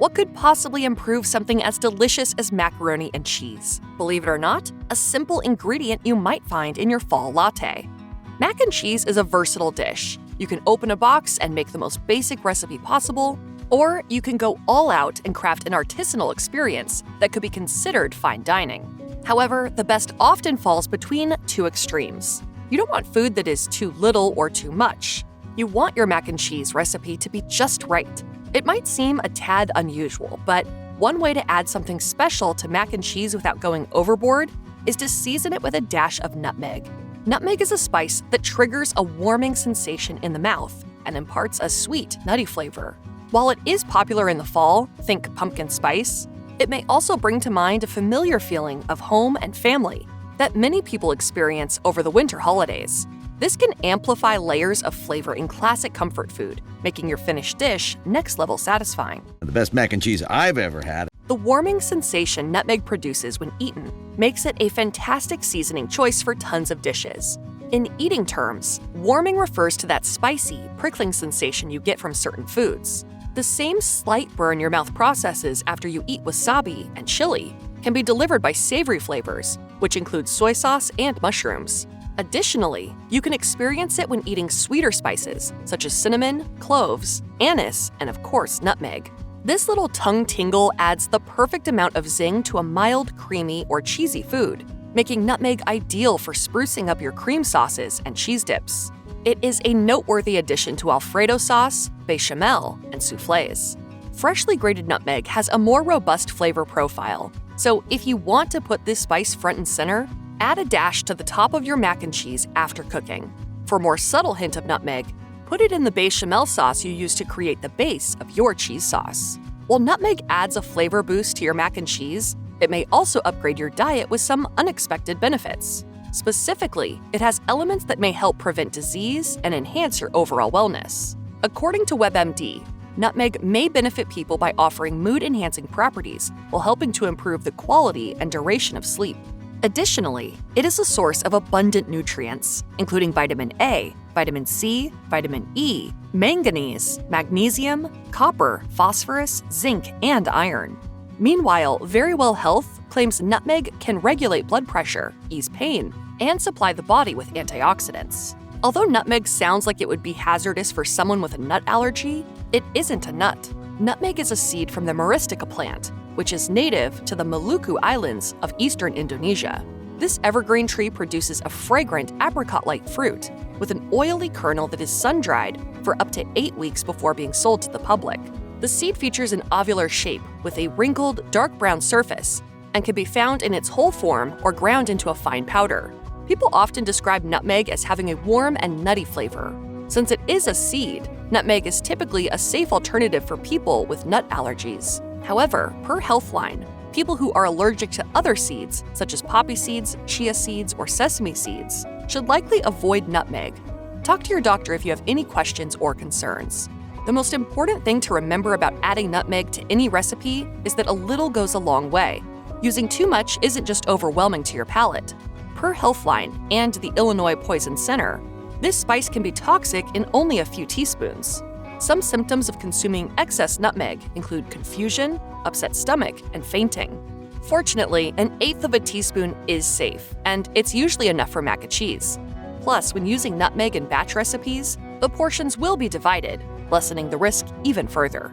What could possibly improve something as delicious as macaroni and cheese? Believe it or not, a simple ingredient you might find in your fall latte. Mac and cheese is a versatile dish. You can open a box and make the most basic recipe possible, or you can go all out and craft an artisanal experience that could be considered fine dining. However, the best often falls between two extremes. You don't want food that is too little or too much. You want your mac and cheese recipe to be just right. It might seem a tad unusual, but one way to add something special to mac and cheese without going overboard is to season it with a dash of nutmeg. Nutmeg is a spice that triggers a warming sensation in the mouth and imparts a sweet, nutty flavor. While it is popular in the fall, think pumpkin spice, it may also bring to mind a familiar feeling of home and family that many people experience over the winter holidays. This can amplify layers of flavor in classic comfort food, making your finished dish next-level satisfying. The best mac and cheese I've ever had. The warming sensation nutmeg produces when eaten makes it a fantastic seasoning choice for tons of dishes. In eating terms, warming refers to that spicy, prickling sensation you get from certain foods. The same slight burn your mouth processes after you eat wasabi and chili can be delivered by savory flavors, which include soy sauce and mushrooms. Additionally, you can experience it when eating sweeter spices such as cinnamon, cloves, anise, and of course, nutmeg. This little tongue tingle adds the perfect amount of zing to a mild, creamy, or cheesy food, making nutmeg ideal for sprucing up your cream sauces and cheese dips. It is a noteworthy addition to Alfredo sauce, bechamel, and soufflés. Freshly grated nutmeg has a more robust flavor profile, so if you want to put this spice front and center, add a dash to the top of your mac and cheese after cooking. For a more subtle hint of nutmeg, put it in the bechamel sauce you use to create the base of your cheese sauce. While nutmeg adds a flavor boost to your mac and cheese, it may also upgrade your diet with some unexpected benefits. Specifically, it has elements that may help prevent disease and enhance your overall wellness. According to WebMD, nutmeg may benefit people by offering mood-enhancing properties while helping to improve the quality and duration of sleep. Additionally, it is a source of abundant nutrients, including vitamin A, vitamin C, vitamin E, manganese, magnesium, copper, phosphorus, zinc, and iron. Meanwhile, Verywell Health claims nutmeg can regulate blood pressure, ease pain, and supply the body with antioxidants. Although nutmeg sounds like it would be hazardous for someone with a nut allergy, it isn't a nut. Nutmeg is a seed from the Myristica plant, which is native to the Maluku Islands of eastern Indonesia. This evergreen tree produces a fragrant apricot-like fruit with an oily kernel that is sun-dried for up to 8 weeks before being sold to the public. The seed features an ovular shape with a wrinkled, dark brown surface and can be found in its whole form or ground into a fine powder. People often describe nutmeg as having a warm and nutty flavor. Since it is a seed, nutmeg is typically a safe alternative for people with nut allergies. However, per Healthline, people who are allergic to other seeds, such as poppy seeds, chia seeds, or sesame seeds, should likely avoid nutmeg. Talk to your doctor if you have any questions or concerns. The most important thing to remember about adding nutmeg to any recipe is that a little goes a long way. Using too much isn't just overwhelming to your palate. Per Healthline and the Illinois Poison Center, this spice can be toxic in only a few teaspoons. Some symptoms of consuming excess nutmeg include confusion, upset stomach, and fainting. Fortunately, 1/8 of a teaspoon is safe, and it's usually enough for mac and cheese. Plus, when using nutmeg in batch recipes, the portions will be divided, lessening the risk even further.